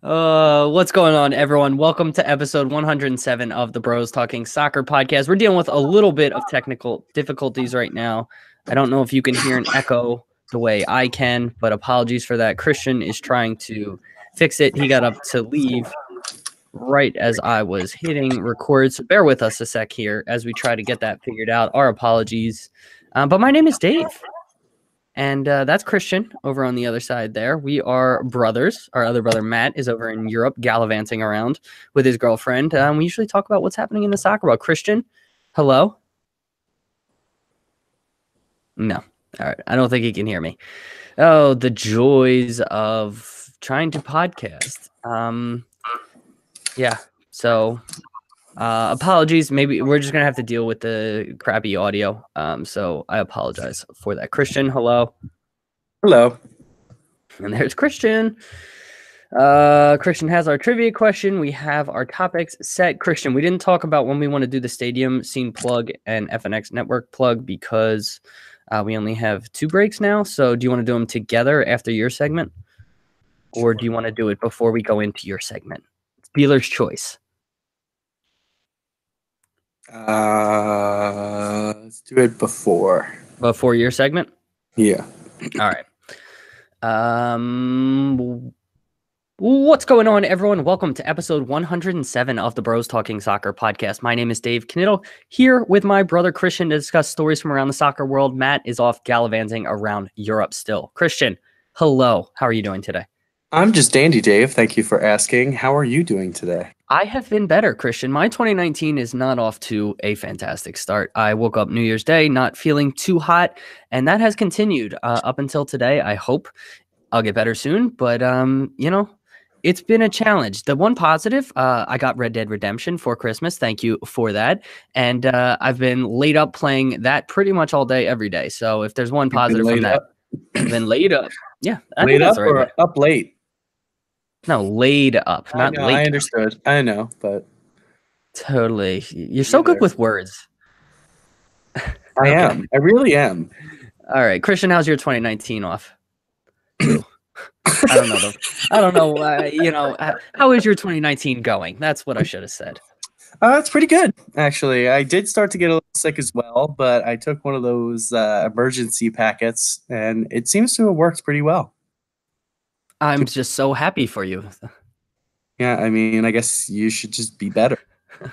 What's going on, everyone? Welcome to episode 107 of the Bros Talking Soccer podcast. We're dealing with a little bit of technical difficulties right now. I don't know if you can hear an echo the way I can, but apologies for that. Christian is trying to fix it. He got up to leave right as I was hitting record, so bear with us a sec here as we try to get that figured out. Our apologies. But my name is Dave. And that's Christian over on the other side there. We are brothers. Our other brother, Matt, is over in Europe gallivanting around with his girlfriend. We usually talk about what's happening in the soccer world. Christian, hello? No. All right. I don't think he can hear me. Oh, the joys of trying to podcast. Yeah. So apologies. Maybe we're just going to have to deal with the crappy audio. So I apologize for that. Christian, hello. Hello. And there's Christian. Christian has our trivia question. We have our topics set. Christian, we didn't talk about when we want to do the stadium scene plug and FNX network plug because we only have 2 breaks now. So do you want to do them together after your segment? Or do you want to do it before we go into your segment? It's dealer's choice. Let's do it before. Before your segment? Yeah. All right. What's going on, everyone? Welcome to episode 107 of the Bros Talking Soccer podcast. My name is Dave Knittel, here with my brother Christian to discuss stories from around the soccer world. Matt is off gallivanting around Europe still. Christian, hello. How are you doing today? I'm just dandy, Dave. Thank you for asking. How are you doing today? I have been better, Christian. My 2019 is not off to a fantastic start. I woke up New Year's Day not feeling too hot, and that has continued up until today. I hope I'll get better soon, but it's been a challenge. The one positive, I got Red Dead Redemption for Christmas. Thank you for that. And I've been laid up playing that pretty much all day, every day. So if there's one positive from that, I've been laid up. Yeah. Laid up or up late? No, laid up, not late. I understood. I know, but. Totally. You're so good with words. I am. I really am. All right. Christian, how's your 2019 off? I don't know. I don't know. How is your 2019 going? That's what I should have said. It's pretty good, actually. I did start to get a little sick as well, but I took one of those emergency packets, and it seems to have worked pretty well. I'm just so happy for you. Yeah, I mean, I guess you should just be better.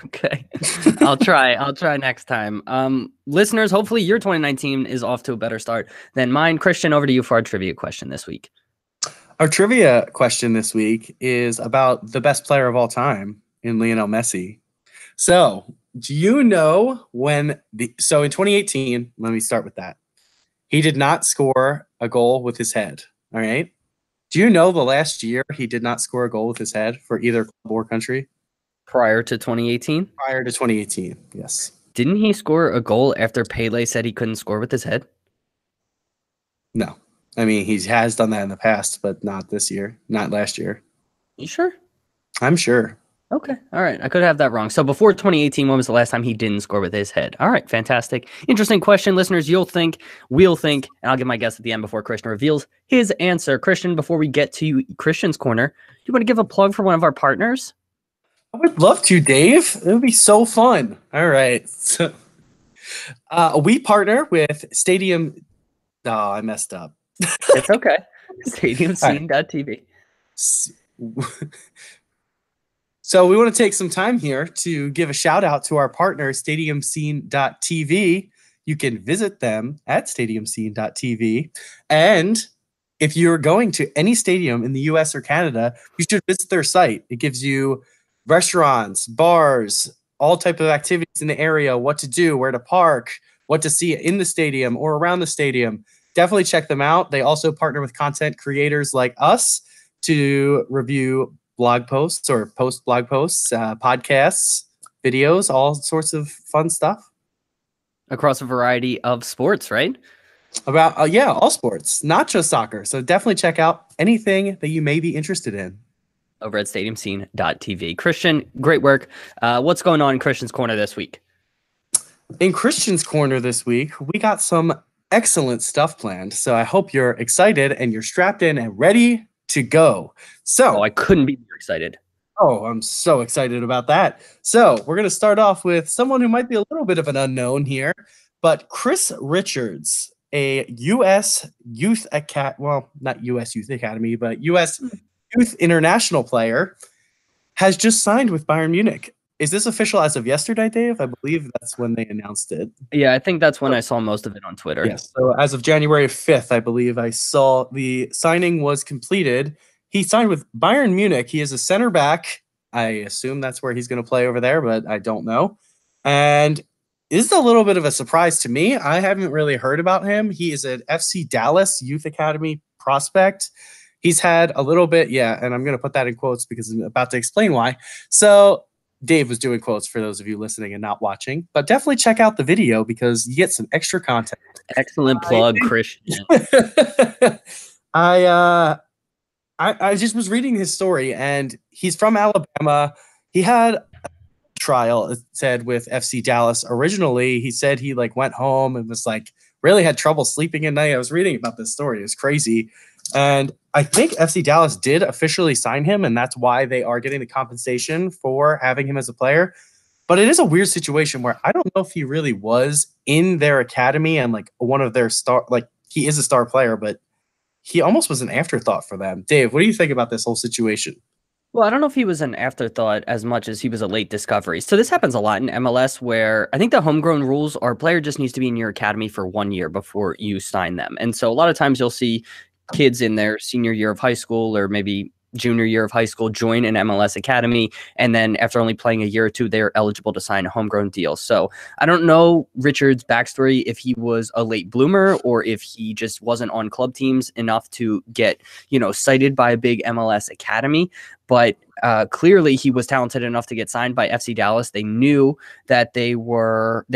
Okay. I'll try next time. Listeners, hopefully your 2019 is off to a better start than mine. Christian, over to you for our trivia question this week. Our trivia question this week is about the best player of all time in Lionel Messi. So, do you know so in 2018, let me start with that. He did not score a goal with his head, all right? Do you know the last year he did not score a goal with his head for either club or country? Prior to 2018? Prior to 2018, yes. Didn't he score a goal after Pele said he couldn't score with his head? No. I mean, he has done that in the past, but not this year, not last year. You sure? I'm sure. Okay. All right. I could have that wrong. So before 2018, when was the last time he didn't score with his head? All right. Fantastic. Interesting question, listeners. You'll think, we'll think, and I'll give my guess at the end before Christian reveals his answer. Christian, before we get to Christian's Corner, do you want to give a plug for one of our partners? I would love to, Dave. It would be so fun. All right. So, we partner with Stadium. Oh, I messed up. It's okay. StadiumScene.tv. So we want to take some time here to give a shout out to our partner, StadiumScene.tv. You can visit them at StadiumScene.tv. And if you're going to any stadium in the US or Canada, you should visit their site. It gives you restaurants, bars, all type of activities in the area, what to do, where to park, what to see in the stadium or around the stadium. Definitely check them out. They also partner with content creators like us to review blog posts or post blog posts, podcasts, videos, all sorts of fun stuff. Across a variety of sports, right? About, all sports, not just soccer. So definitely check out anything that you may be interested in. Over at StadiumScene.tv. Christian, great work. What's going on in Christian's Corner this week? In Christian's Corner this week, we got some excellent stuff planned. So I hope you're excited and you're strapped in and ready to go. So I couldn't be more excited. Oh, I'm so excited about that. So we're going to start off with someone who might be a little bit of an unknown here, but Chris Richards, a U.S. Youth Academy, well, not U.S. Youth Academy, but U.S. Youth International player, has just signed with Bayern Munich. Is this official as of yesterday, Dave? I believe that's when they announced it. Yeah, I think that's when I saw most of it on Twitter. Yes. So as of January 5th, I believe I saw the signing was completed. He signed with Bayern Munich. He is a center back. I assume that's where he's going to play over there, but I don't know. And this is a little bit of a surprise to me. I haven't really heard about him. He is an FC Dallas Youth Academy prospect. He's had a little bit, and I'm going to put that in quotes because I'm about to explain why. So Dave was doing quotes for those of you listening and not watching, but definitely check out the video because you get some extra content. Excellent plug, Christian. I just was reading his story, and he's from Alabama. He had a trial, it said, with FC Dallas. Originally, he said he went home and was really had trouble sleeping at night. I was reading about this story. It was crazy. And I think FC Dallas did officially sign him, and that's why they are getting the compensation for having him as a player. But it is a weird situation where I don't know if he really was in their academy and one of their star, he is a star player, but he almost was an afterthought for them. Dave, what do you think about this whole situation? Well, I don't know if he was an afterthought as much as he was a late discovery. So this happens a lot in MLS where I think the homegrown rules are a player just needs to be in your academy for 1 year before you sign them. And so a lot of times you'll see kids in their senior year of high school or maybe junior year of high school join an MLS academy, and then after only playing a year or two, they're eligible to sign a homegrown deal. So I don't know Richard's backstory, if he was a late bloomer or if he just wasn't on club teams enough to get, cited by a big MLS academy. But clearly he was talented enough to get signed by FC Dallas. They knew that they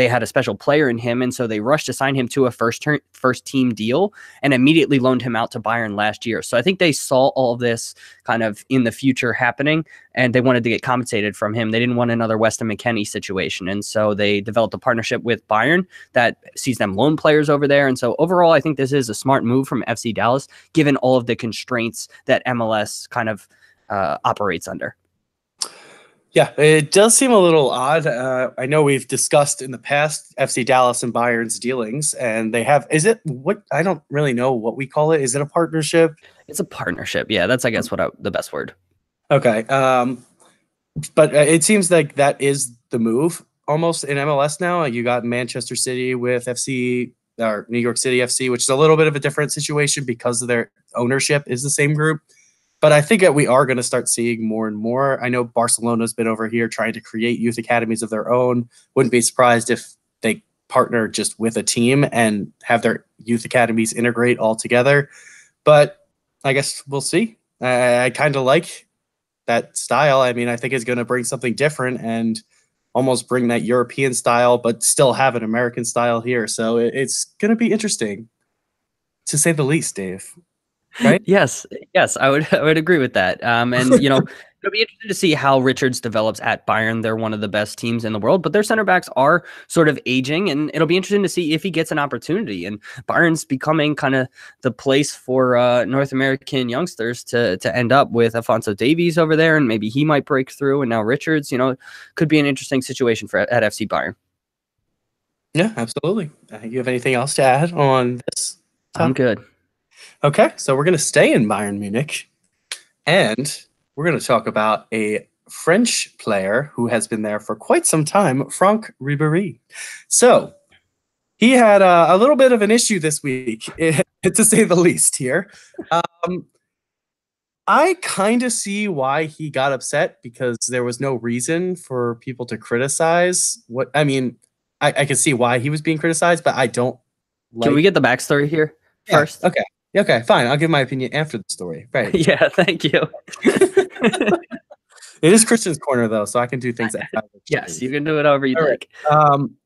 had a special player in him, and so they rushed to sign him to a first team deal and immediately loaned him out to Bayern last year. So I think they saw all of this kind of in the future happening, and they wanted to get compensated from him. They didn't want another Weston McKennie situation, and so they developed a partnership with Bayern that sees them loan players over there. And so overall, I think this is a smart move from FC Dallas, given all of the constraints that MLS kind of operates under. Yeah, it does seem a little odd. I know we've discussed in the past FC Dallas and Bayern's dealings, and they have. Is it what? I don't really know what we call it. Is it a partnership? It's a partnership. Yeah, that's I guess the best word. Okay, but it seems like that is the move almost in MLS now. You got Manchester City with FC or New York City FC, which is a little bit of a different situation because of their ownership is the same group. But I think that we are going to start seeing more and more. I know Barcelona's been over here trying to create youth academies of their own. Wouldn't be surprised if they partner just with a team and have their youth academies integrate all together. But I guess we'll see. I kind of like that style. I mean, I think it's going to bring something different and almost bring that European style, but still have an American style here. So it's going to be interesting, to say the least, Dave. Right? Yes, I would agree with that. And it'll be interesting to see how Richards develops at Bayern. They're one of the best teams in the world, but their center backs are sort of aging, and it'll be interesting to see if he gets an opportunity. And Bayern's becoming kind of the place for North American youngsters to end up with Alphonso Davies over there, and maybe he might break through. And now Richards, could be an interesting situation at FC Bayern. Yeah, absolutely. You have anything else to add on this topic? I'm good. Okay, so we're going to stay in Bayern Munich, and we're going to talk about a French player who has been there for quite some time, Franck Ribery. So he had a little bit of an issue this week, to say the least here. I kind of see why he got upset, because there was no reason for people to criticize what. I mean, I can see why he was being criticized, but I don't like. Can we get the backstory here first? Okay. Okay, fine. I'll give my opinion after the story. Right. Yeah, thank you. It is Christian's corner, though, so I can do things. Yes, you can do it however you like.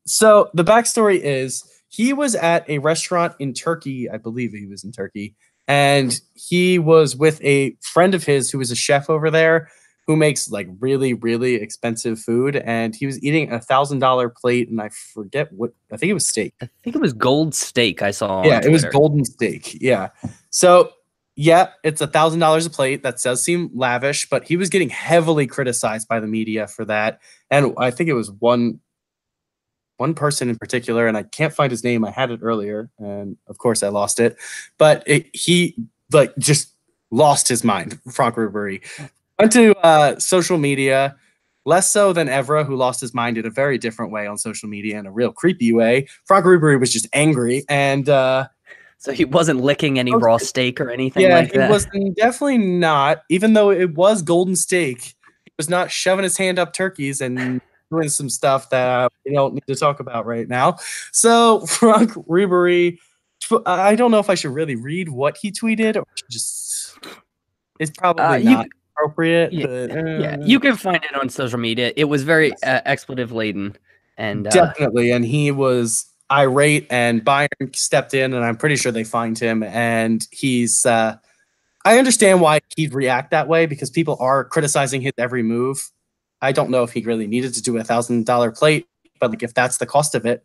So the backstory is he was at a restaurant in Turkey. I believe he was in Turkey. And he was with a friend of his who was a chef over there who makes really, really expensive food. And he was eating $1,000 plate. And I forget what, I think it was steak. I think it was gold steak I saw. Yeah, it was golden steak. Yeah. So yeah, it's $1,000 a plate. That does seem lavish, but he was getting heavily criticized by the media for that. And I think it was one person in particular, and I can't find his name. I had it earlier, and of course I lost it. But he like just lost his mind. Frank Ribery went to social media, less so than Evra, who lost his mind in a very different way on social media in a real creepy way. Frank Ribery was just angry, and so he wasn't licking any raw steak or anything like that? Yeah, he was definitely not. Even though it was golden steak, he was not shoving his hand up turkeys and doing some stuff that we don't need to talk about right now. So Frank Ribery, I don't know if I should really read what he tweeted or just it's probably not appropriate. Yeah, but, you can find it on social media. It was very expletive laden, and definitely, and he was irate, and Bayern stepped in, and I'm pretty sure they fined him, and he's. I understand why he'd react that way because people are criticizing his every move. I don't know if he really needed to do $1,000 plate, but like if that's the cost of it,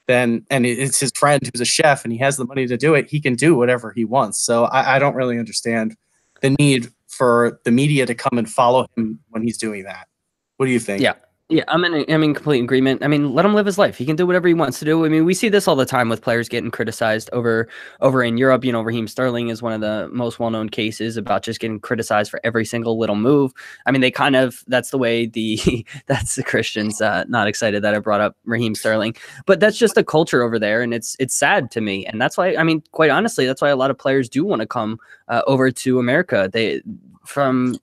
then and it's his friend who's a chef and he has the money to do it, he can do whatever he wants. So I don't really understand the need for the media to come and follow him when he's doing that. What do you think? Yeah, I'm in complete agreement. I mean, let him live his life. He can do whatever he wants to do. I mean, we see this all the time with players getting criticized over in Europe. You know, Raheem Sterling is one of the most well-known cases about just getting criticized for every single little move. I mean, that's the way that's the Christians not excited that I brought up Raheem Sterling. But that's just the culture over there, and it's sad to me. And that's why, I mean, quite honestly, that's why a lot of players do want to come over to America.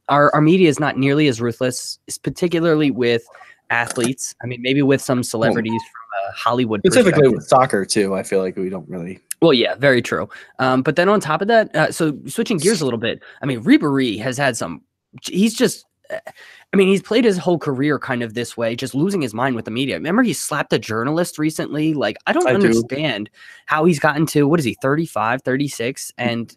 Our media is not nearly as ruthless, particularly with athletes. I mean, maybe with some celebrities from Hollywood, specifically with soccer too. I feel like we don't really. Well, yeah, very true. But then on top of that, so switching gears a little bit, I mean, Ribery has had some. He's just. I mean, he's played his whole career kind of this way, just losing his mind with the media. Remember, he slapped a journalist recently. Like, I don't understand how he's gotten to, what is he, 35, 36, and,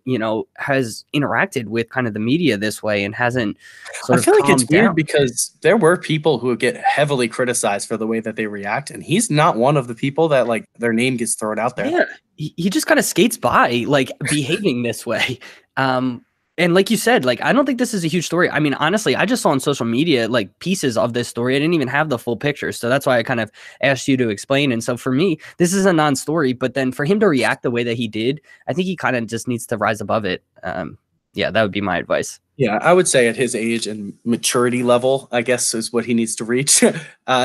has interacted with kind of the media this way and hasn't sort of I feel like it's down. weird because there were people who get heavily criticized for the way that they react, and he's not one of the people that, like, their name gets thrown out there. Yeah, he just kind of skates by, like, behaving this way. And like you said, like, I don't think this is a huge story. I mean, honestly, I just saw on social media, like, pieces of this story. I didn't even have the full picture. So that's why I kind of asked you to explain. And so for me, this is a non-story. But then for him to react the way that he did, I think he kind of just needs to rise above it. Yeah, that would be my advice. Yeah, I would say at his age and maturity level, I guess, is what he needs to reach.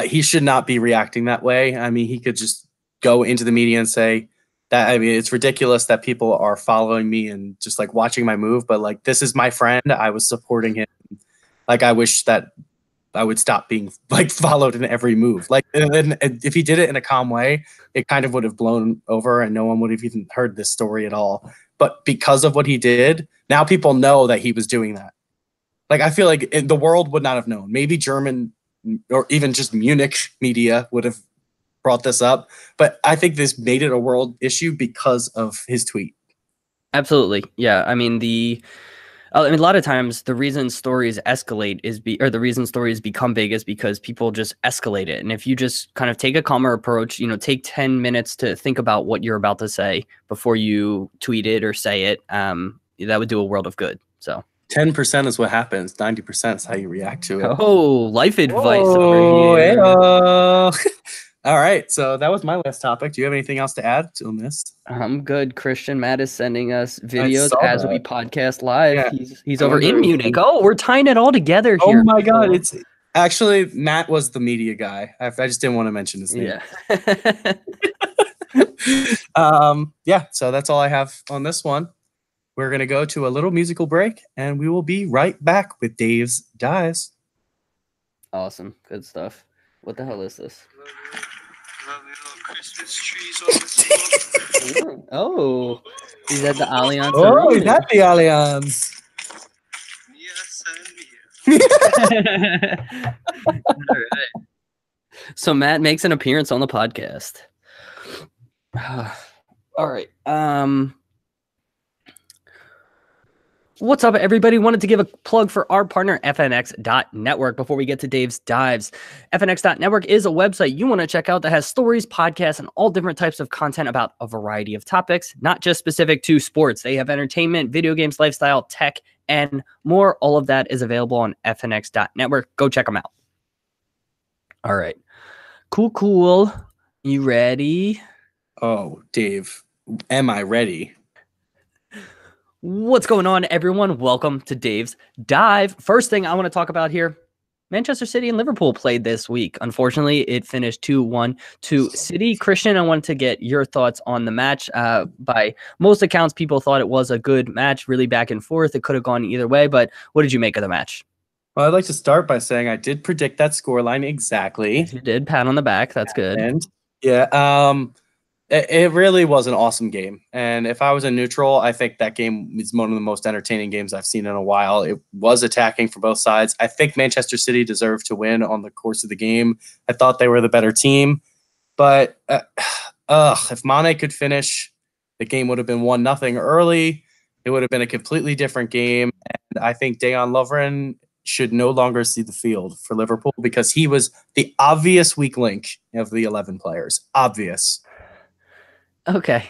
He should not be reacting that way. I mean, he could just go into the media and say, I mean, it's ridiculous that people are following me and just like watching my move, but like, this is my friend. I was supporting him. Like, I wish that I would stop being like followed in every move. Like, and if he did it in a calm way, it kind of would have blown over and no one would have even heard this story at all. But because of what he did, now people know that he was doing that. Like, I feel like the world would not have known. Maybe German or even just Munich media would have brought this up, but I think this made it a world issue because of his tweet. Absolutely. Yeah. I mean, a lot of times the reason stories escalate or the reason stories become big is because people just escalate it. And if you just kind of take a calmer approach, take 10 minutes to think about what you're about to say before you tweet it or say it, that would do a world of good. So 10% is what happens. 90% is how you react to it. Oh, life advice over here. All right, so that was my last topic. Do you have anything else to add on this? I'm good. Christian Matt is sending us videos as we podcast live. Yeah. He's over in Munich. Oh, we're tying it all together here. Oh my God. It's actually Matt was the media guy. I just didn't want to mention his name. Yeah. Yeah, so that's all I have on this one. We're going to go to a little musical break and we will be right back with Dave's Dives. Awesome. Good stuff. What the hell is this? Christmas trees on the floor. Oh, he's at the Allianz. Oh, he's at the Allianz. Yes, I'm here. All right. So Matt makes an appearance on the podcast. All right. What's up, everybody? Wanted to give a plug for our partner, FNX.network, before we get to Dave's Dives. FNX.network is a website you want to check out that has stories, podcasts, and all different types of content about a variety of topics, not just specific to sports. They have entertainment, video games, lifestyle, tech, and more. All of that is available on FNX.network. Go check them out. All right. Cool. You ready? Oh, Dave, am I ready? What's going on, everyone? Welcome to Dave's Dive. First thing I want to talk about here, Manchester City and Liverpool played this week. Unfortunately, it finished 2-1 to City. Christian, I wanted to get your thoughts on the match. By most accounts, people thought it was a good match, really back and forth. It could have gone either way, but what did you make of the match? Well, I'd like to start by saying I did predict that scoreline exactly. Yes, you did. Pat on the back. That's good. And yeah, it really was an awesome game. And if I was a neutral, I think that game is one of the most entertaining games I've seen in a while. It was attacking for both sides. I think Manchester City deserved to win on the course of the game. I thought they were the better team. But if Mane could finish, the game would have been 1-0 early. It would have been a completely different game. And I think Dejan Lovren should no longer see the field for Liverpool because he was the obvious weak link of the 11 players. Obvious. Okay.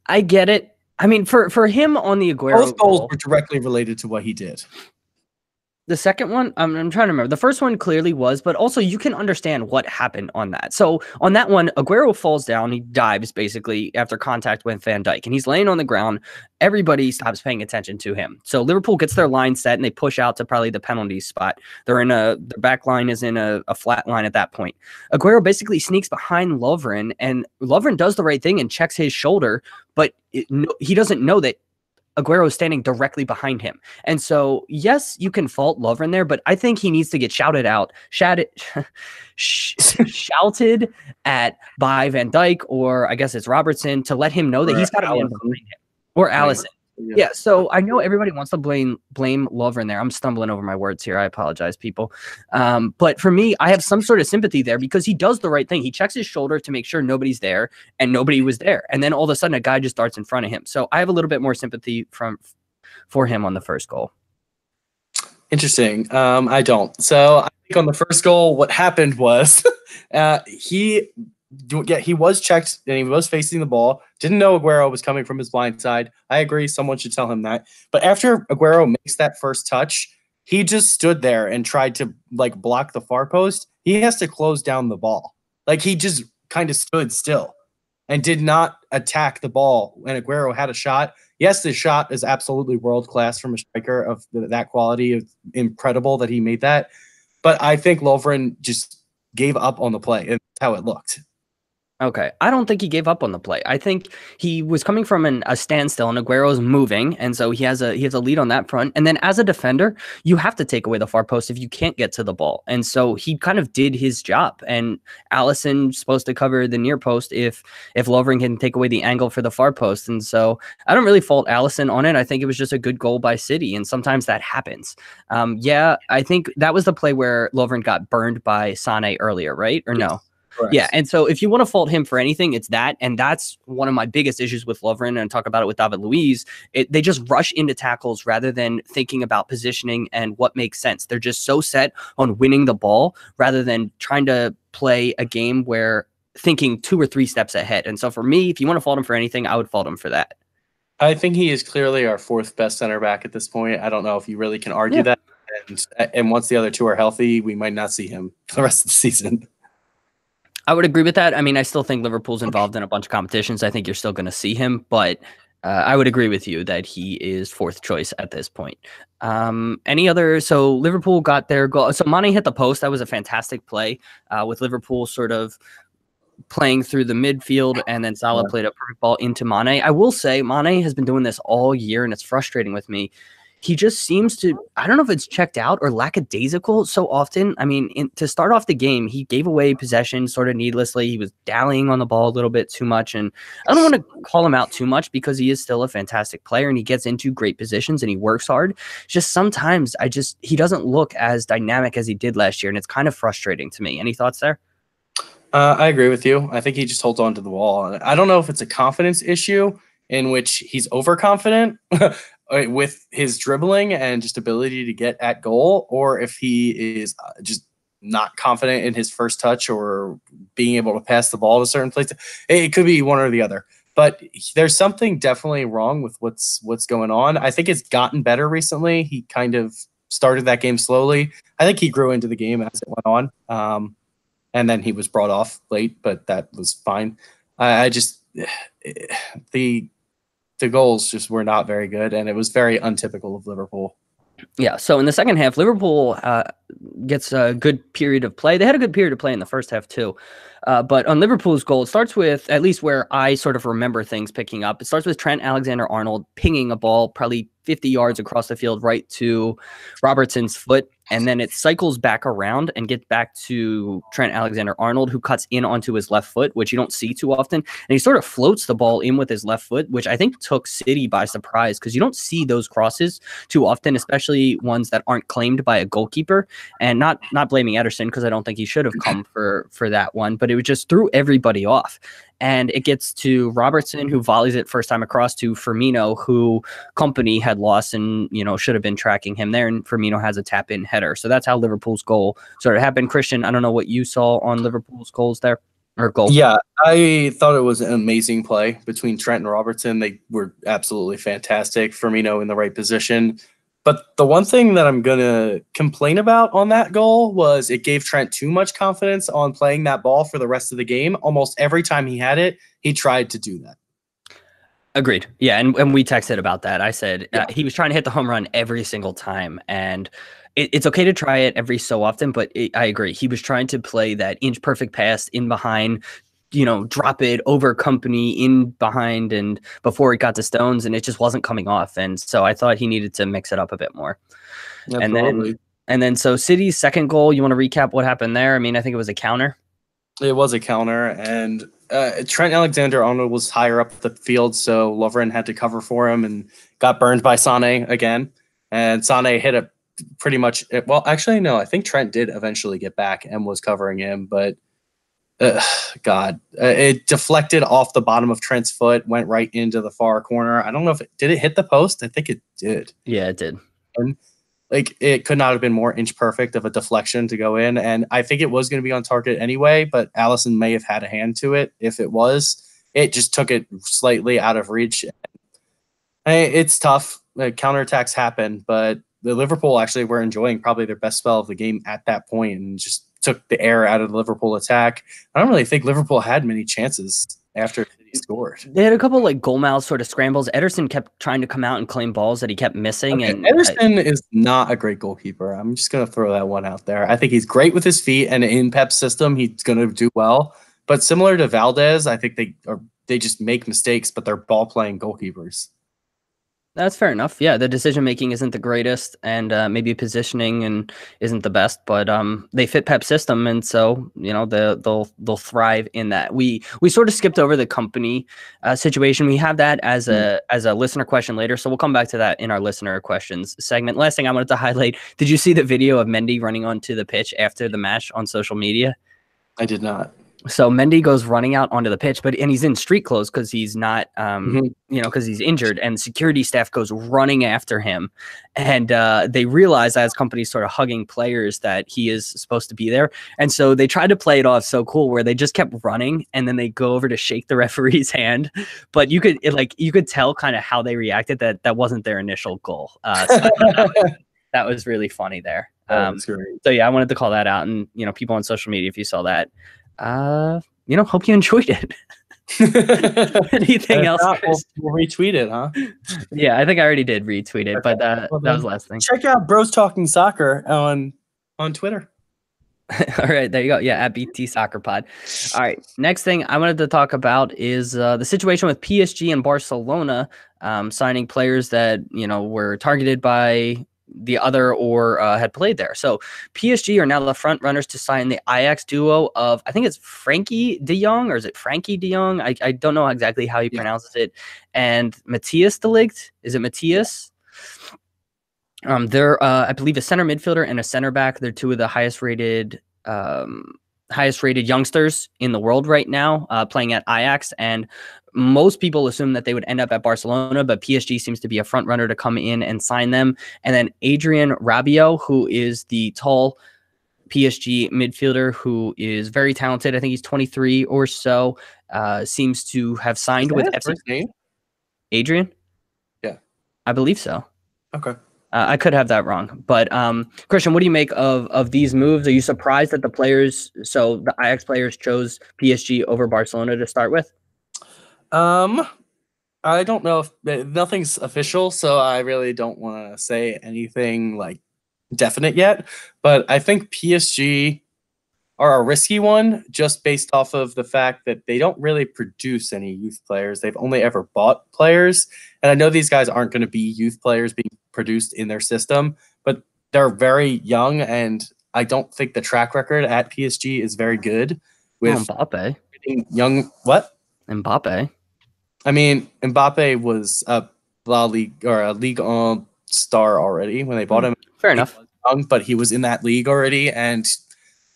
I get it. I mean, for him on the Aguero Both goals goal, were directly related to what he did. the second one, I'm trying to remember. The first one clearly was, but also you can understand what happened on that. So on that one, Aguero falls down. He dives basically after contact with Van Dijk, and he's laying on the ground. Everybody stops paying attention to him. So Liverpool gets their line set, and they push out to probably the penalty spot. The back line is in a flat line at that point. Aguero basically sneaks behind Lovren, and Lovren does the right thing and checks his shoulder, but he doesn't know that Aguero is standing directly behind him. And so, yes, you can fault Lovren there, but I think he needs to get shouted at by Van Dijk, or I guess it's Robertson, to let him know that he's got a man behind him. Or Allison. Yeah, so I know everybody wants to blame Lovren there. I'm stumbling over my words here. I apologize, people. But for me, I have some sort of sympathy there because he does the right thing. He checks his shoulder to make sure nobody's there, and nobody was there. And then all of a sudden, a guy just darts in front of him. So I have a little bit more sympathy for him on the first goal. Interesting. I don't. So I think on the first goal, what happened was he was checked and he was facing the ball. Didn't know Aguero was coming from his blind side. I agree. Someone should tell him that. But after Aguero makes that first touch, he just stood there and tried to block the far post. He has to close down the ball. He just kind of stood still and did not attack the ball when Aguero had a shot. Yes, the shot is absolutely world-class from a striker of that quality. It's incredible that he made that. But I think Lovren just gave up on the play, and that's how it looked. Okay, I don't think he gave up on the play. I think he was coming from a standstill, and Aguero's moving, and so he has a lead on that front. And then as a defender, you have to take away the far post if you can't get to the ball. And so he kind of did his job. And Allison's supposed to cover the near post if Lovren can take away the angle for the far post. And so I don't really fault Allison on it. I think it was just a good goal by City, and sometimes that happens. Yeah, I think that was the play where Lovren got burned by Sané earlier, right? Or no? Correct. Yeah, and so if you want to fault him for anything, it's that, and that's one of my biggest issues with Lovren, and talk about it with David Luiz. They just rush into tackles rather than thinking about positioning and what makes sense. They're just so set on winning the ball rather than trying to play a game where thinking 2 or 3 steps ahead. And so for me, if you want to fault him for anything, I would fault him for that. I think he is clearly our 4th best center back at this point. I don't know if you really can argue that. And once the other 2 are healthy, we might not see him for the rest of the season. I would agree with that. I mean, I still think Liverpool's involved in a bunch of competitions. I think you're still going to see him, but I would agree with you that he is 4th choice at this point. So Liverpool got their goal. So Mane hit the post. That was a fantastic play with Liverpool sort of playing through the midfield, and then Salah played a perfect ball into Mane. I will say Mane has been doing this all year, and it's frustrating with me. He just seems to, I don't know if it's checked out or lackadaisical so often. I mean, to start off the game, he gave away possession sort of needlessly. He was dallying on the ball a little bit too much. And I don't want to call him out too much because he is still a fantastic player and he gets into great positions and he works hard. Just sometimes he doesn't look as dynamic as he did last year. And it's kind of frustrating to me. Any thoughts there? I agree with you. I think he just holds on to the ball. I don't know if it's a confidence issue in which he's overconfident. with his dribbling and just ability to get at goal, or if he is just not confident in his first touch or being able to pass the ball to certain places. It could be one or the other. But there's something definitely wrong with what's going on. I think it's gotten better recently. He kind of started that game slowly. I think he grew into the game as it went on. And then he was brought off late, but that was fine. I just the goals just were not very good, and it was very untypical of Liverpool. Yeah, so in the second half, Liverpool gets a good period of play. They had a good period of play in the first half too. But on Liverpool's goal, it starts with, at least where I sort of remember things picking up, it starts with Trent Alexander-Arnold pinging a ball probably 50 yards across the field right to Robertson's foot. And then it cycles back around and gets back to Trent Alexander-Arnold, who cuts in onto his left foot, which you don't see too often. And he sort of floats the ball in with his left foot, which I think took City by surprise, because you don't see those crosses too often, especially ones that aren't claimed by a goalkeeper. And not blaming Ederson, because I don't think he should have come for that one, but it just threw everybody off. And it gets to Robertson, who volleys it first time across to Firmino, who Company had lost and, should have been tracking him there. And Firmino has a tap-in header. So that's how Liverpool's goal sort of happened. Christian, I don't know what you saw on Liverpool's goals there, or goal. Yeah, I thought it was an amazing play between Trent and Robertson. They were absolutely fantastic. Firmino in the right position. But the one thing that I'm going to complain about on that goal was it gave Trent too much confidence on playing that ball for the rest of the game. Almost every time he had it, he tried to do that. Agreed. Yeah, and we texted about that. I said he was trying to hit the home run every single time, and it's okay to try it every so often, but I agree. He was trying to play that inch-perfect pass in behind, drop it over Company in behind and before it got to Stones, and it just wasn't coming off. And so I thought he needed to mix it up a bit more. Absolutely. And then so City's second goal, you want to recap what happened there? I mean, I think it was a counter. It was a counter, and Trent Alexander-Arnold was higher up the field, so Lovren had to cover for him and got burned by Sané again. And Sané hit it pretty much. Well, actually, no, I think Trent did eventually get back and was covering him, but it deflected off the bottom of Trent's foot, went right into the far corner. I don't know if did it hit the post? I think it did. Yeah, it did. And it could not have been more inch perfect of a deflection to go in. And I think it was going to be on target anyway, but Allison may have had a hand to it. If it was, it just took it slightly out of reach. It's tough. Counterattacks happen, but the Liverpool actually were enjoying probably their best spell of the game at that point and just took the air out of the Liverpool attack. I don't really think Liverpool had many chances after he scored. They had a couple goal mouth sort of scrambles. Ederson kept trying to come out and claim balls that he kept missing. Okay, and Ederson is not a great goalkeeper. I'm just going to throw that one out there. I think he's great with his feet, and in Pep's system, he's going to do well. But similar to Valdez, I think they just make mistakes, but they're ball-playing goalkeepers. That's fair enough. Yeah, the decision making isn't the greatest, and maybe positioning and isn't the best, but they fit Pep's system, and so they'll thrive in that. We sort of skipped over the Company situation. We have that as a listener question later, so we'll come back to that in our listener questions segment. Last thing I wanted to highlight: did you see the video of Mendy running onto the pitch after the match on social media? I did not. So Mendy goes running out onto the pitch, and he's in street clothes because he's not, because he's injured, and security staff goes running after him. And they realize as Company's sort of hugging players that he is supposed to be there. And so they tried to play it off so cool where they just kept running, and then they go over to shake the referee's hand. But you could tell kind of how they reacted that wasn't their initial goal. So that was really funny there. So yeah, I wanted to call that out, and people on social media, if you saw that, hope you enjoyed it. Anything else? We'll retweet it, huh? Yeah, I think I already did retweet it, but that was the last thing. Check out Bros Talking Soccer on Twitter. All right, there you go. Yeah, at BT Soccer Pod. All right, next thing I wanted to talk about is the situation with PSG and Barcelona signing players that were targeted by the other or had played there. So PSG are now the front runners to sign the Ajax duo of, I think it's Frankie de Jong, or is it Frankie de Jong? I don't know exactly how he pronounces it. And Matthias de Ligt. Is it Matthias? They're, I believe, a center midfielder and a center back. They're two of the highest rated highest rated youngsters in the world right now, playing at Ajax. And most people assume that they would end up at Barcelona, but PSG seems to be a front runner to come in and sign them. And then Adrien Rabiot, who is the tall PSG midfielder who is very talented. I think he's 23 or so, seems to have signed with FC. First name? Adrian? Yeah. I believe so. Okay. I could have that wrong, but Christian, what do you make of these moves? Are you surprised that the Ajax players chose PSG over Barcelona to start with? I don't know if nothing's official, so I really don't want to say anything like definite yet. But I think PSG are a risky one just based off of the fact that they don't really produce any youth players. They've only ever bought players. And I know these guys aren't going to be youth players being produced in their system, but they're very young. And I don't think the track record at PSG is very good with Mbappe. Young. What? Mbappe. I mean, Mbappe was a La Ligue or a Ligue 1 star already when they bought him. Fair enough. Young, but he was in that league already, and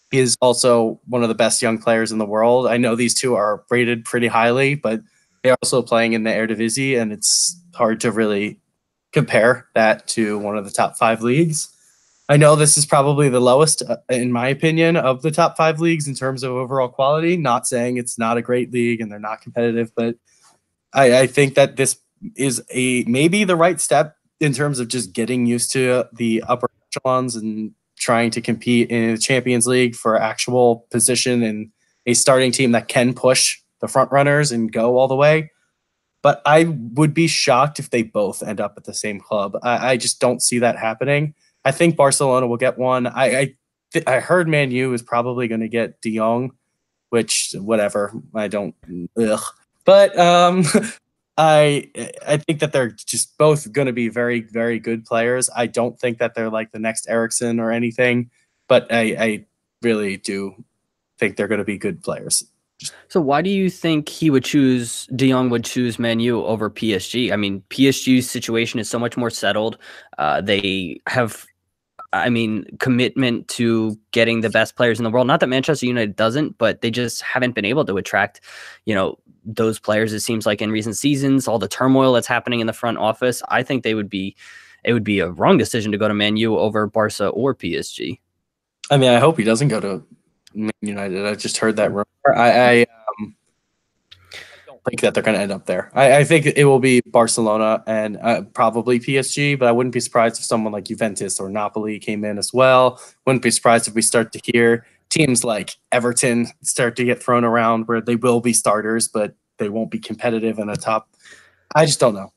he is also one of the best young players in the world. I know these two are rated pretty highly, but they're also playing in the Eredivisie, and it's hard to really compare that to one of the top 5 leagues. I know this is probably the lowest, in my opinion, of the top 5 leagues in terms of overall quality. Not saying it's not a great league and they're not competitive, but I think that this is maybe the right step in terms of just getting used to the upper echelons and trying to compete in the Champions League for actual position in a starting team that can push the front runners and go all the way. But I would be shocked if they both end up at the same club. I just don't see that happening. I think Barcelona will get one. I heard Man U is probably going to get De Jong, which whatever. I don't. Ugh. But I think that they're just both going to be very, very good players. I don't think that they're like the next Eriksen or anything, but I really do think they're going to be good players. So why do you think De Jong would choose Man U over PSG? I mean, PSG's situation is so much more settled. They have, commitment to getting the best players in the world. Not that Manchester United doesn't, but they just haven't been able to attract, those players. It seems like in recent seasons, all the turmoil that's happening in the front office, I think it would be a wrong decision to go to Man U over Barca or PSG. I mean, I hope he doesn't go to Man United. I just heard that rumor. I don't think that they're going to end up there. I think it will be Barcelona and probably PSG, but I wouldn't be surprised if someone like Juventus or Napoli came in as well. Wouldn't be surprised if we start to hear teams like Everton start to get thrown around where they will be starters, but they won't be competitive in a top. I just don't know.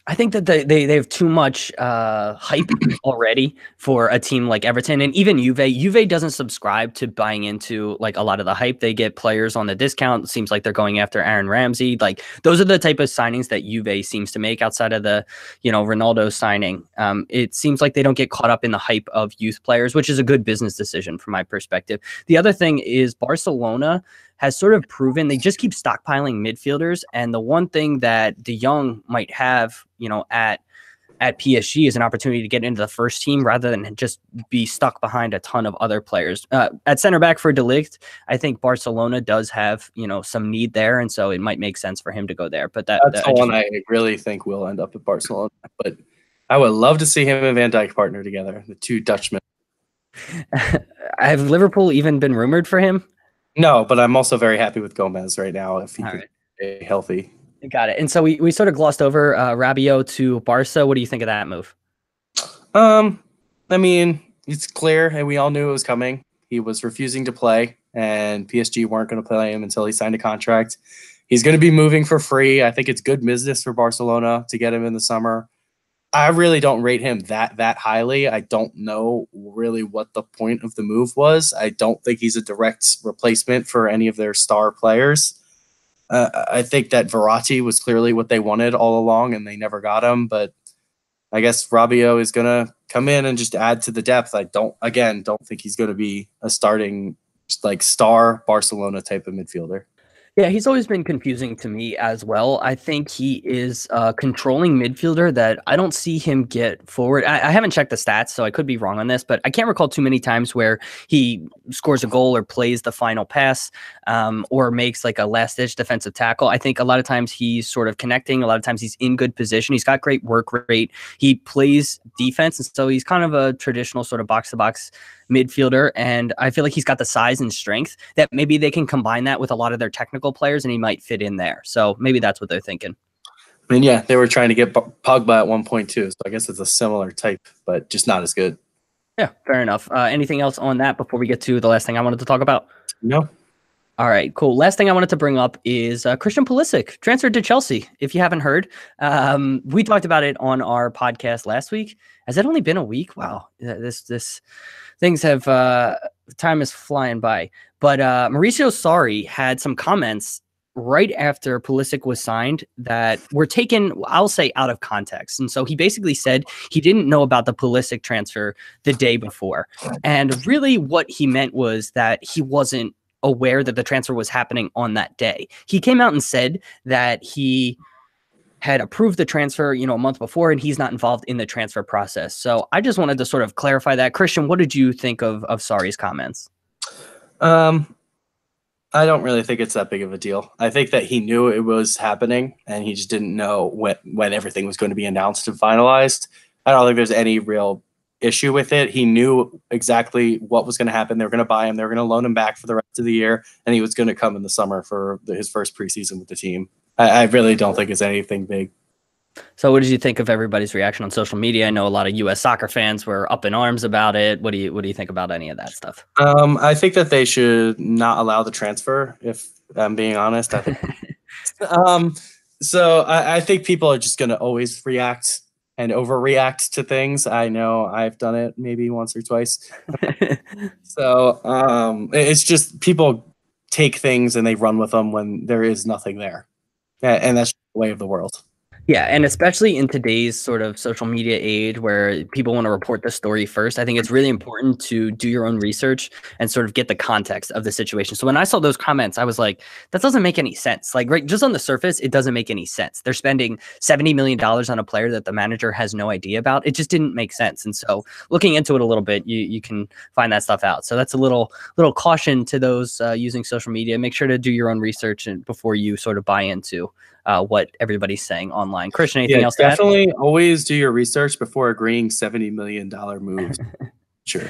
I think that they have too much hype already for a team like Everton, and even Juve. Juve doesn't subscribe to buying into like a lot of the hype. They get players on the discount. It seems like they're going after Aaron Ramsey. Like those are the type of signings that Juve seems to make outside of the Ronaldo signing. It seems like they don't get caught up in the hype of youth players, which is a good business decision from my perspective. The other thing is Barcelona has sort of proven they just keep stockpiling midfielders. And the one thing that De Jong might have, at PSG is an opportunity to get into the first team rather than just be stuck behind a ton of other players. At center back for De Ligt, I think Barcelona does have, some need there. And so it might make sense for him to go there. But that's the one I really think will end up at Barcelona. But I would love to see him and Van Dijk partner together, the two Dutchmen. Have Liverpool even been rumored for him? No, but I'm also very happy with Gomez right now if he can stay healthy. Got it. And so we sort of glossed over Rabiot to Barca. What do you think of that move? I mean, it's clear, and we all knew it was coming. He was refusing to play, and PSG weren't going to play him until he signed a contract. He's going to be moving for free. I think it's good business for Barcelona to get him in the summer. I really don't rate him that highly. I don't know really what the point of the move was. I don't think he's a direct replacement for any of their star players. I think that Verratti was clearly what they wanted all along, and they never got him. But I guess Rabiot is going to come in and just add to the depth. I don't think he's going to be a starting like star Barcelona type of midfielder. Yeah, he's always been confusing to me as well. I think he is a controlling midfielder that I don't see him get forward. I haven't checked the stats, so I could be wrong on this, but I can't recall too many times where he scores a goal or plays the final pass, or makes like a last-ditch defensive tackle. I think a lot of times he's sort of connecting. A lot of times he's in good position. He's got great work rate. He plays defense, and so he's kind of a traditional sort of box-to-box midfielder, and I feel like he's got the size and strength that maybe they can combine that with a lot of their technical players, and he might fit in there. So maybe that's what they're thinking. I mean, yeah, they were trying to get Pogba at one point too, so I guess it's a similar type, but just not as good. Yeah, fair enough. Anything else on that before we get to the last thing I wanted to talk about? No. All right, cool. Last thing I wanted to bring up is Christian Pulisic transferred to Chelsea. If you haven't heard, we talked about it on our podcast last week. Has it only been a week? Wow, this things have time is flying by. But Mauricio Sarri had some comments right after Pulisic was signed that were taken, I'll say, out of context. And so he basically said he didn't know about the Pulisic transfer the day before. And really what he meant was that he wasn't aware that the transfer was happening on that day. He came out and said that he had approved the transfer, a month before, and he's not involved in the transfer process. So I just wanted to sort of clarify that. Christian, what did you think of Sarri's comments? I don't really think it's that big of a deal. I think that he knew it was happening, and he just didn't know when everything was going to be announced and finalized. I don't think there's any real issue with it. He knew exactly what was going to happen. They were going to buy him. They were going to loan him back for the rest of the year, and he was going to come in the summer for his first preseason with the team. I really don't think it's anything big. So what did you think of everybody's reaction on social media? I know a lot of U.S. soccer fans were up in arms about it. What do you think about any of that stuff? I think that they should not allow the transfer, if I'm being honest. I think, so I think people are just going to always react and overreact to things. I know I've done it maybe once or twice. So it's just people take things and they run with them when there is nothing there. And that's the way of the world. Yeah, and especially in today's sort of social media age where people want to report the story first, I think it's really important to do your own research and sort of get the context of the situation. So when I saw those comments, I was like, that doesn't make any sense. Like, right, just on the surface, it doesn't make any sense. They're spending $70 million on a player that the manager has no idea about. It just didn't make sense. And so looking into it a little bit, you can find that stuff out. So that's a little caution to those using social media. Make sure to do your own research before you sort of buy into what everybody's saying online. Christian, anything else to add? Definitely always do your research before agreeing $70 million moves. Sure.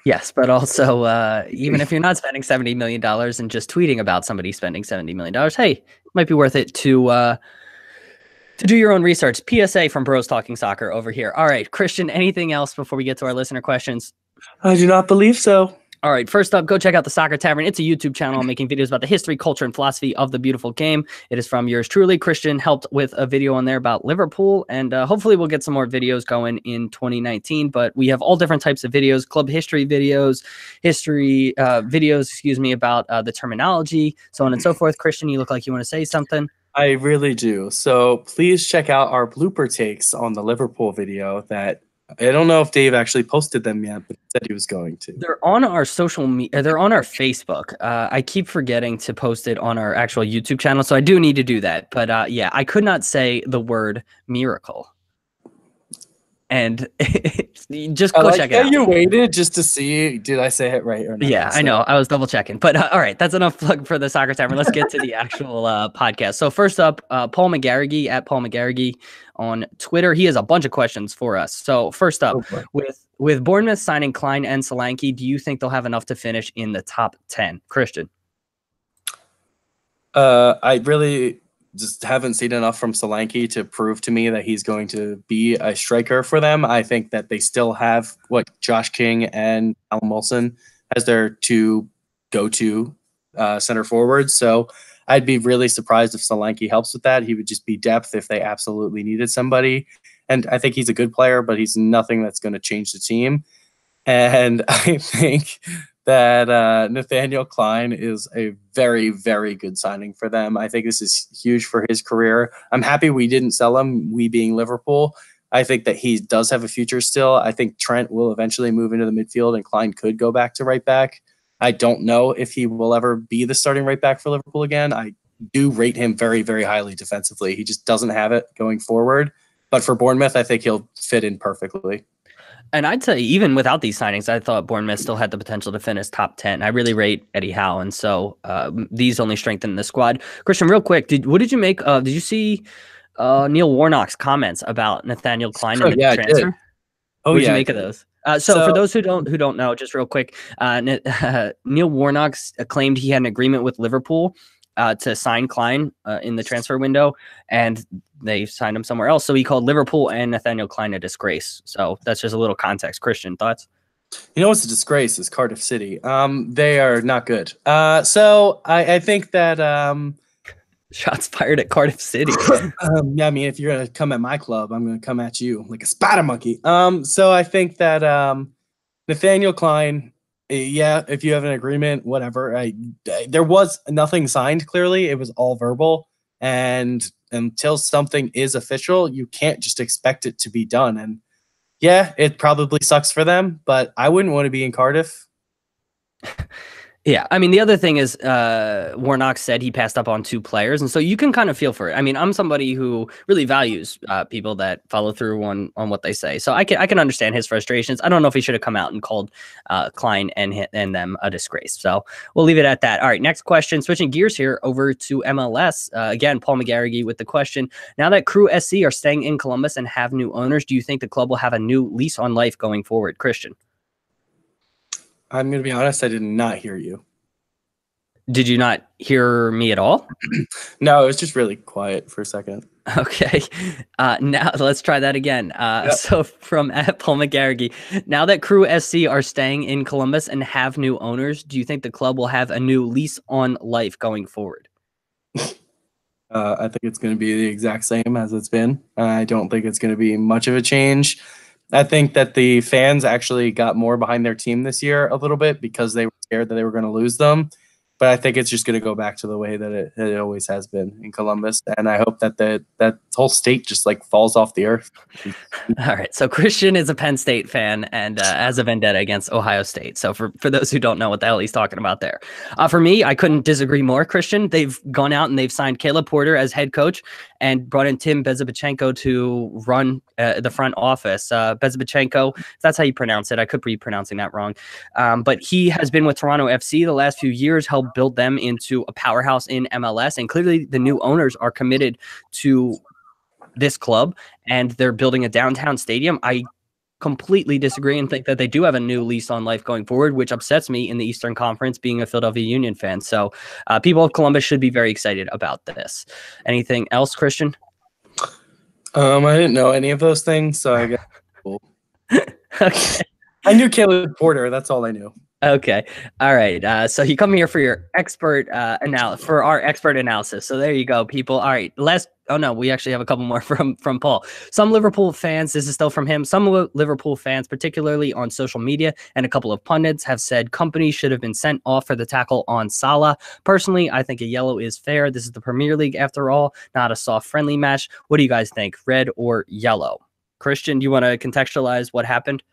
Yes, but also, even if you're not spending $70 million and just tweeting about somebody spending $70 million, hey, it might be worth it to do your own research. PSA from Bros Talking Soccer over here. All right, Christian, anything else before we get to our listener questions? I do not believe so. All right, first up, go check out the Soccer Tavern. It's a YouTube channel making videos about the history, culture, and philosophy of the beautiful game. It is from yours truly. Christian helped with a video on there about Liverpool, and hopefully we'll get some more videos going in 2019. But we have all different types of videos, club history videos, about the terminology, so on and so forth. Christian, you look like you want to say something. I really do. So please check out our blooper takes on the Liverpool video that I don't know if Dave actually posted them yet, but he said he was going to. They're on our social media. They're on our Facebook. I keep forgetting to post it on our actual YouTube channel, so I do need to do that. But yeah, I could not say the word miracle. And just go check it out. You waited just to see, did I say it right or not? Yeah, so. I know. I was double checking. But all right, that's enough plug for the Soccer Tavern. Let's get to the actual podcast. So first up, Paul McGarrigy at Paul McGarrigy on Twitter. He has a bunch of questions for us. So first up, with Bournemouth signing Klein and Solanke, do you think they'll have enough to finish in the top 10? Christian? I really just haven't seen enough from Solanke to prove to me that he's going to be a striker for them. I think that they still have Josh King and Alan Wilson as their two go-to center forwards. So I'd be really surprised if Solanke helps with that. He would just be depth if they absolutely needed somebody. And I think he's a good player, but he's nothing that's going to change the team. And I think that Nathaniel Klein is a very, very good signing for them. I think this is huge for his career. I'm happy we didn't sell him, we being Liverpool. I think that he does have a future still. I think Trent will eventually move into the midfield and Klein could go back to right back. I don't know if he will ever be the starting right back for Liverpool again. I do rate him very, very highly defensively. He just doesn't have it going forward. But for Bournemouth, I think he'll fit in perfectly. And I'd say even without these signings, I thought Bournemouth still had the potential to finish top 10. I really rate Eddie Howe, and so these only strengthen the squad. Christian, real quick, what did you make? Did you see Neil Warnock's comments about Nathaniel Klein and the transfer? I did. Oh, what did you make of those? So for those who don't know, just real quick, Neil Warnock claimed he had an agreement with Liverpool to sign Klein in the transfer window, and they signed him somewhere else. So he called Liverpool and Nathaniel Klein a disgrace. So that's just a little context. Christian, thoughts? You know what's a disgrace is Cardiff City. They are not good. So I think that shots fired at Cardiff City. yeah, I mean, if you're gonna come at my club, I'm gonna come at you like a spider monkey. So I think that Nathaniel Klein, yeah, if you have an agreement, whatever. There was nothing signed. Clearly, it was all verbal, and until something is official, you can't just expect it to be done. And yeah, it probably sucks for them, but I wouldn't want to be in Cardiff. Yeah, I mean, the other thing is Warnock said he passed up on 2 players, and so you can kind of feel for it. I mean, I'm somebody who really values people that follow through on what they say, so I can understand his frustrations. I don't know if he should have come out and called Klein and them a disgrace, so we'll leave it at that. All right, next question. Switching gears here over to MLS. Again, Paul McGarrigy with the question. Now that Crew SC are staying in Columbus and have new owners, do you think the club will have a new lease on life going forward? Christian? I'm going to be honest, I did not hear you. Did you not hear me at all? No, it was just really quiet for a second. Okay. Now let's try that again. So from Paul McGarrigy, now that Crew SC are staying in Columbus and have new owners, do you think the club will have a new lease on life going forward? I think it's going to be the exact same as it's been. I don't think it's going to be much of a change. I think that the fans actually got more behind their team this year a little bit because they were scared that they were going to lose them. But I think it's just going to go back to the way that it always has been in Columbus. And I hope that that whole state just like falls off the earth. All right. So Christian is a Penn State fan and has a vendetta against Ohio State. So for those who don't know what the hell he's talking about there. For me, I couldn't disagree more, Christian. They've gone out and they've signed Caleb Porter as head coach and brought in Tim Bezabachenko to run the front office. Bezabachenko, if that's how you pronounce it. I could be pronouncing that wrong. But he has been with Toronto FC the last few years, helped build them into a powerhouse in MLS. And clearly the new owners are committed to this club and they're building a downtown stadium. I completely disagree and think that they do have a new lease on life going forward, which upsets me in the Eastern Conference being a Philadelphia Union fan. So people of Columbus should be very excited about this. Anything else, Christian? I didn't know any of those things, so I guess cool. Okay. I knew Caleb Porter. That's all I knew. Okay. All right. So you come here for your expert for our expert analysis. So there you go, people. All right. Oh no, we actually have a couple more from Paul. Some Liverpool fans, this is still from him. Some Liverpool fans, particularly on social media, and a couple of pundits have said companies should have been sent off for the tackle on Salah. Personally, I think a yellow is fair. This is the Premier League after all, not a soft friendly match. What do you guys think? Red or yellow? Christian, do you want to contextualize what happened?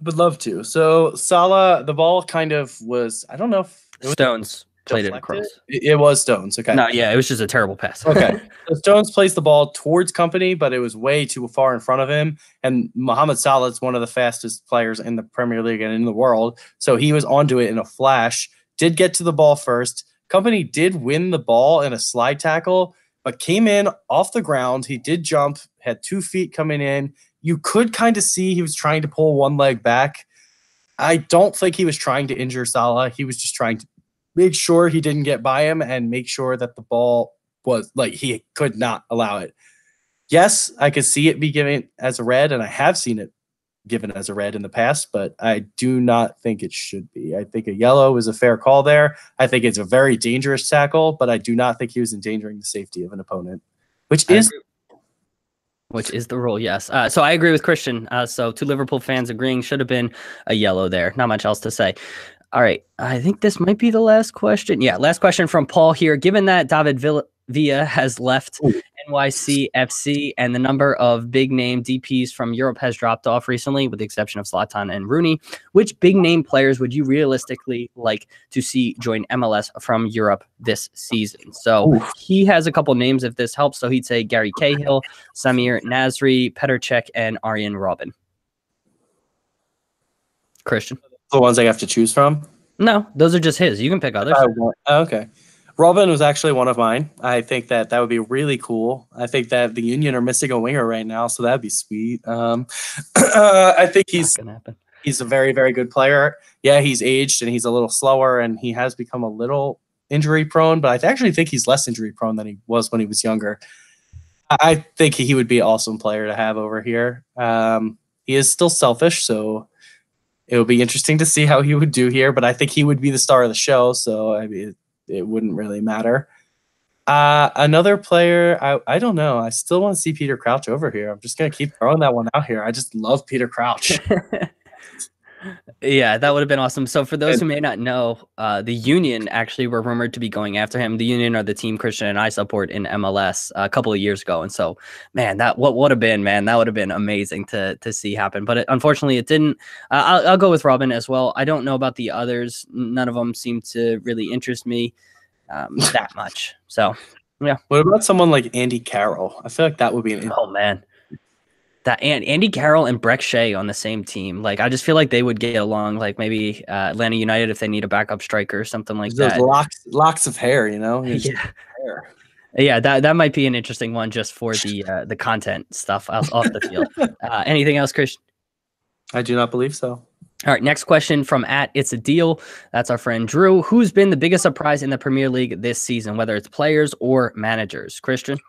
Would love to. So Salah, the ball kind of was, I don't know if Stones played it across. It was Stones. Okay. No, yeah, it was just a terrible pass. Okay. So Stones placed the ball towards Company, but it was way too far in front of him. And Mohamed Salah is one of the fastest players in the Premier League and in the world. So he was onto it in a flash, did get to the ball first. Company did win the ball in a slide tackle, but came in off the ground. He did jump, had 2 feet coming in. You could kind of see he was trying to pull one leg back. I don't think he was trying to injure Salah. He was just trying to make sure he didn't get by him and make sure that the ball was like he could not allow it. Yes, I could see it be given as a red, and I have seen it given as a red in the past, but I do not think it should be. I think a yellow is a fair call there. I think it's a very dangerous tackle, but I do not think he was endangering the safety of an opponent, which is the rule, yes. So I agree with Christian. So 2 Liverpool fans agreeing should have been a yellow there. Not much else to say. All right. I think this might be the last question. Yeah, last question from Paul here. Given that David Villa has left NYCFC, and the number of big name DPs from Europe has dropped off recently, with the exception of Zlatan and Rooney. Which big name players would you realistically like to see join MLS from Europe this season? So he has a couple names if this helps. So he'd say Gary Cahill, Samir Nasri, Petr Cech, and Arjen Robben. Christian? The ones I have to choose from? No, those are just his. You can pick others. Okay. Robin was actually one of mine. I think that would be really cool. I think that the Union are missing a winger right now, so that'd be sweet. I think he's a very, very good player. Yeah, he's aged and he's a little slower, and he has become a little injury prone, but I actually think he's less injury prone than he was when he was younger. I think he would be an awesome player to have over here. He is still selfish, so it would be interesting to see how he would do here, but I think he would be the star of the show, so I mean, it wouldn't really matter. Another player, I don't know. I still want to see Peter Crouch over here. I'm just going to keep throwing that one out here. I just love Peter Crouch. Yeah, that would have been awesome. So for those who may not know, the Union actually were rumored to be going after him. The Union are the team Christian and I support in MLS a couple of years ago. And so, man, that what would have been, man, that would have been amazing to see happen. But unfortunately, it didn't. I'll go with Robin as well. I don't know about the others. None of them seem to really interest me that much. So, yeah. What about someone like Andy Carroll? I feel like that would be an... Oh, man. That Andy Carroll and Breck Shea on the same team. Like, I just feel like they would get along. Like maybe Atlanta United if they need a backup striker or something like that. Locks of hair, you know? Yeah. Yeah, that might be an interesting one just for the content stuff off the field. Anything else, Christian? I do not believe so. All right, next question from @It's a Deal. That's our friend Drew. Who's been the biggest surprise in the Premier League this season, whether it's players or managers? Christian?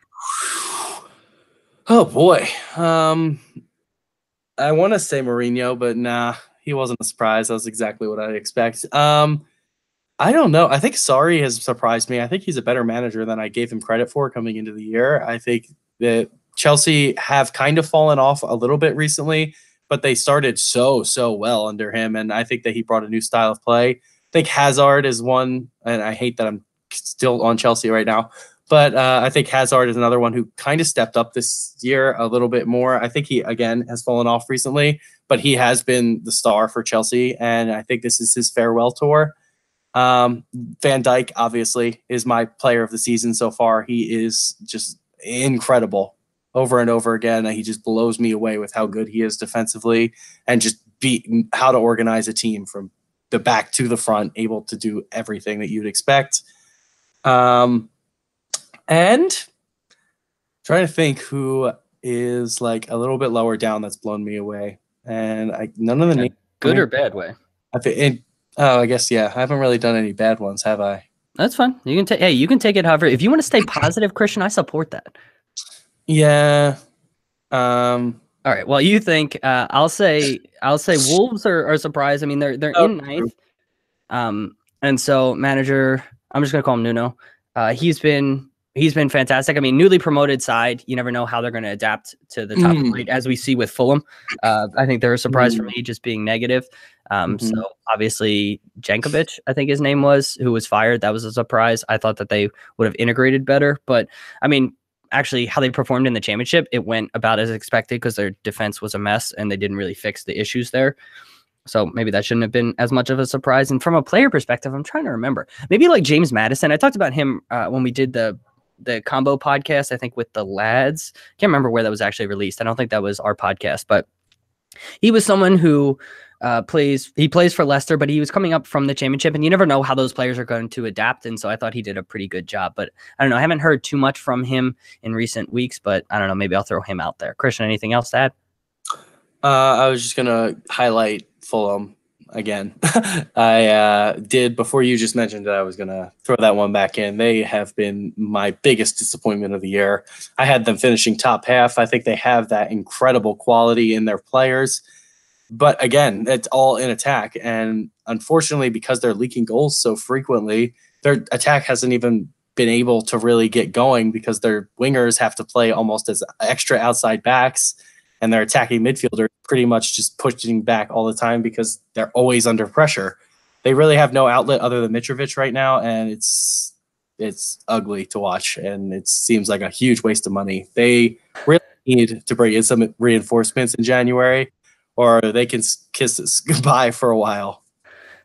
Oh boy. I want to say Mourinho, but nah, he wasn't a surprise. That was exactly what I'd expect. I don't know. I think Sarri has surprised me. I think he's a better manager than I gave him credit for coming into the year. I think that Chelsea have kind of fallen off a little bit recently, but they started so well under him, and I think that he brought a new style of play. I think Hazard is one, and I hate that I'm still on Chelsea right now, but I think Hazard is another one who kind of stepped up this year a little bit more. I think he, again, has fallen off recently, but he has been the star for Chelsea, and I think this is his farewell tour. Van Dijk, obviously, is my player of the season so far. He is just incredible over and over again. He just blows me away with how good he is defensively and just how to organize a team from the back to the front, able to do everything that you'd expect. And trying to think who is like a little bit lower down that's blown me away. And none of the names. Good or bad way? I guess, yeah. I haven't really done any bad ones, have I? That's fine. You can take. Hey, you can take it however. If you want to stay positive, Christian, I support that. Yeah. All right. Well, you think I'll say Wolves are surprised. I mean, they're in ninth. And so manager, I'm just gonna call him Nuno. He's been fantastic. I mean, newly promoted side, you never know how they're going to adapt to the top flight, as we see with Fulham. I think they're a surprise for me, just being negative. So obviously Jankovic, I think his name was, who was fired. That was a surprise. I thought that they would have integrated better, but I mean, actually how they performed in the championship, it went about as expected because their defense was a mess and they didn't really fix the issues there. So maybe that shouldn't have been as much of a surprise. And from a player perspective, I'm trying to remember. Maybe like James Maddison. I talked about him when we did the combo podcast, I think with the lads. Can't remember where that was actually released. I don't think that was our podcast, but he was someone who plays for Leicester, but he was coming up from the championship, and you never know how those players are going to adapt. And so I thought he did a pretty good job, but I don't know. I haven't heard too much from him in recent weeks, but I don't know. Maybe I'll throw him out there. Christian, anything else to add? I was just going to highlight Fulham again. I did, before you just mentioned it, I was going to throw that one back in. They have been my biggest disappointment of the year. I had them finishing top half. I think they have that incredible quality in their players. But again, it's all in attack. And unfortunately, because they're leaking goals so frequently, their attack hasn't even been able to really get going because their wingers have to play almost as extra outside backs. And their attacking midfielder pretty much just pushing back all the time because they're always under pressure. They really have no outlet other than Mitrovic right now, and it's it's ugly to watch, and it seems like a huge waste of money. They really need to bring in some reinforcements in January, or they can kiss us goodbye for a while.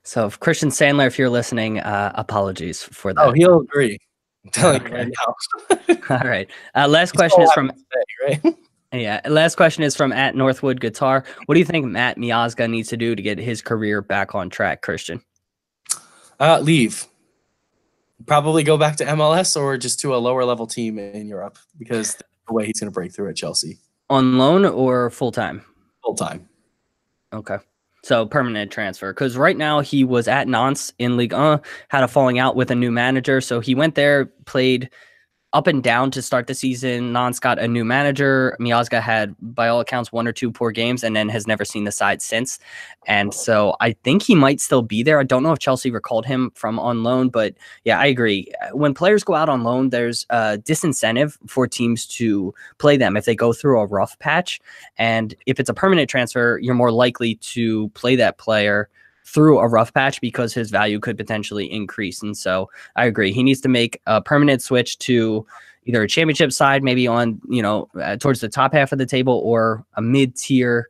So, Christian Sandler, if you're listening, apologies for that. Oh, he'll agree. I'm telling you Okay. right now. All right. Last question is from Say, right? yeah. Last question is from at Northwood Guitar. What do you think Matt Miazga needs to do to get his career back on track, Christian? Leave. Probably go back to MLS or just to a lower level team in Europe, because the way he's going to break through at Chelsea. On loan or full time? Full time. Okay. So permanent transfer, because right now he was at Nantes in Ligue 1, had a falling out with a new manager. So he went there, played up and down to start the season. Nantes got a new manager. Miazga had, by all accounts, 1 or 2 poor games and then has never seen the side since. And so I think he might still be there. I don't know if Chelsea recalled him from on loan, but yeah, I agree. When players go out on loan, there's a disincentive for teams to play them if they go through a rough patch. And if it's a permanent transfer, you're more likely to play that player through a rough patch because his value could potentially increase. And so I agree. He needs to make a permanent switch to either a championship side, maybe on, towards the top half of the table, or a mid-tier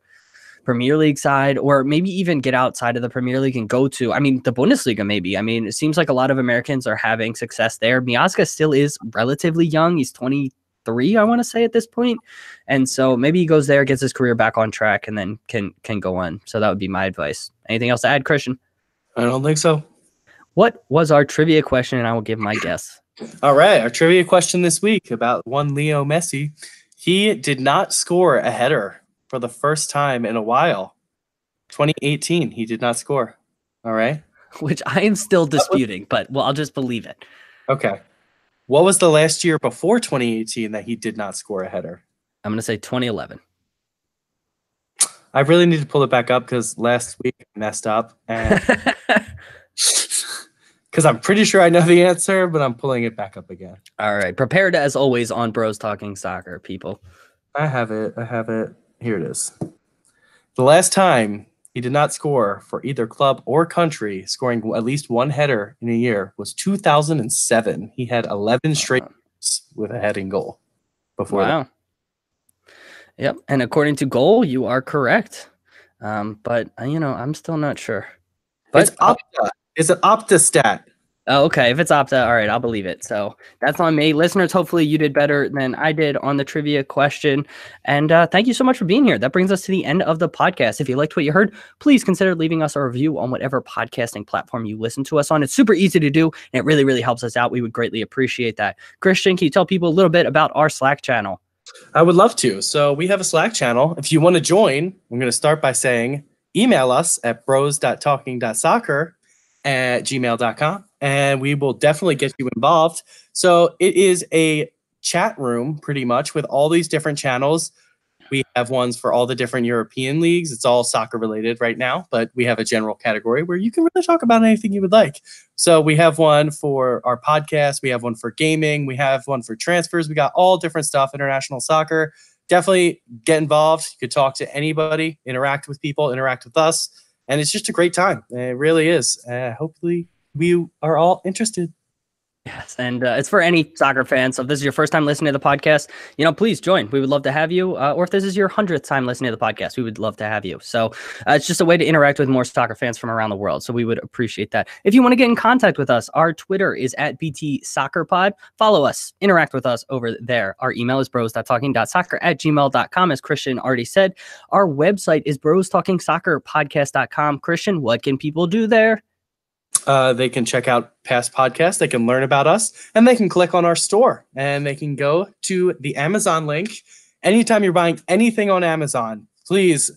Premier League side, or maybe even get outside of the Premier League and go to, the Bundesliga maybe. It seems like a lot of Americans are having success there. Miazga still is relatively young. He's 23, I want to say, at this point. And so maybe he goes there, gets his career back on track, and then can go on. So that would be my advice. Anything else to add, Christian? I don't think so. What was our trivia question? And I will give my guess. All right. Our trivia question this week about one Leo Messi. He did not score a header for the first time in a while. 2018, he did not score. All right. Which I am still disputing, but I'll just believe it. Okay. What was the last year before 2018 that he did not score a header? I'm going to say 2011. I really need to pull it back up because last week I messed up. Because I'm pretty sure I know the answer, but I'm pulling it back up again. All right. Prepared as always on Bros Talking Soccer, people. I have it. Here it is. The last time he did not score for either club or country, scoring at least one header in a year, was 2007. He had 11 straight games with a heading goal before that. Yep. And according to Goal, you are correct. But, I'm still not sure. But it's Opta. It's an Opta stat. Oh, okay. If it's Opta, all right, I'll believe it. So that's on me. Listeners, hopefully you did better than I did on the trivia question. And thank you so much for being here. That brings us to the end of the podcast. If you liked what you heard, please consider leaving us a review on whatever podcasting platform you listen to us on. It's super easy to do, and it really, really helps us out. We would greatly appreciate that. Christian, can you tell people a little bit about our Slack channel? I would love to. So we have a Slack channel. If you want to join, I'm going to start by saying email us at bros.talking.soccer@gmail.com, and we will definitely get you involved. So it is a chat room pretty much with all these different channels. We have ones for all the different European leagues. It's all soccer related right now, but we have a general category where you can really talk about anything you would like. So we have one for our podcast. We have one for gaming. We have one for transfers. We got all different stuff, international soccer. Definitely get involved. You could talk to anybody, interact with people, interact with us. And it's just a great time. It really is. Hopefully we are all interested. Yes, and it's for any soccer fan. So if this is your first time listening to the podcast, please join. We would love to have you. Or if this is your 100th time listening to the podcast, we would love to have you. So it's just a way to interact with more soccer fans from around the world. So we would appreciate that. If you want to get in contact with us, our Twitter is @BTSoccerPod. Follow us, interact with us over there. Our email is bros.talking.soccer@gmail.com. As Christian already said, our website is brostalkingsoccerpodcast.com. Christian, what can people do there? They can check out past podcasts, they can learn about us, and they can click on our store, and they can go to the Amazon link. Anytime you're buying anything on Amazon, please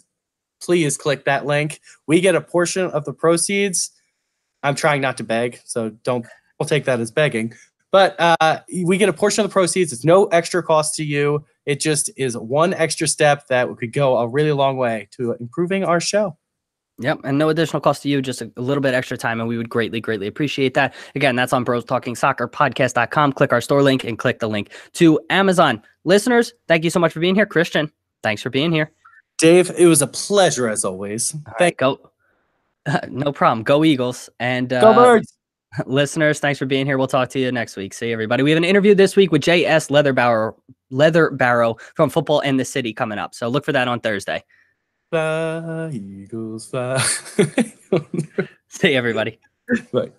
click that link. We get a portion of the proceeds. I'm trying not to beg, so we'll take that as begging. But we get a portion of the proceeds. It's no extra cost to you. It just is one extra step that could go a really long way to improving our show. Yep, and no additional cost to you, just a little bit extra time, and we would greatly, greatly appreciate that. Again, that's on brostalkingsoccerpodcast.com. Click our store link and click the link to Amazon. Listeners, thank you so much for being here. Christian, thanks for being here. Dave, it was a pleasure as always. Go. No problem. Go Eagles. And go Birds. Listeners, thanks for being here. We'll talk to you next week. See you, everybody. We have an interview this week with J.S. Leatherbarrow from Football and the City coming up. So look for that on Thursday. Fly, Eagles, fly. See you, everybody. Bye.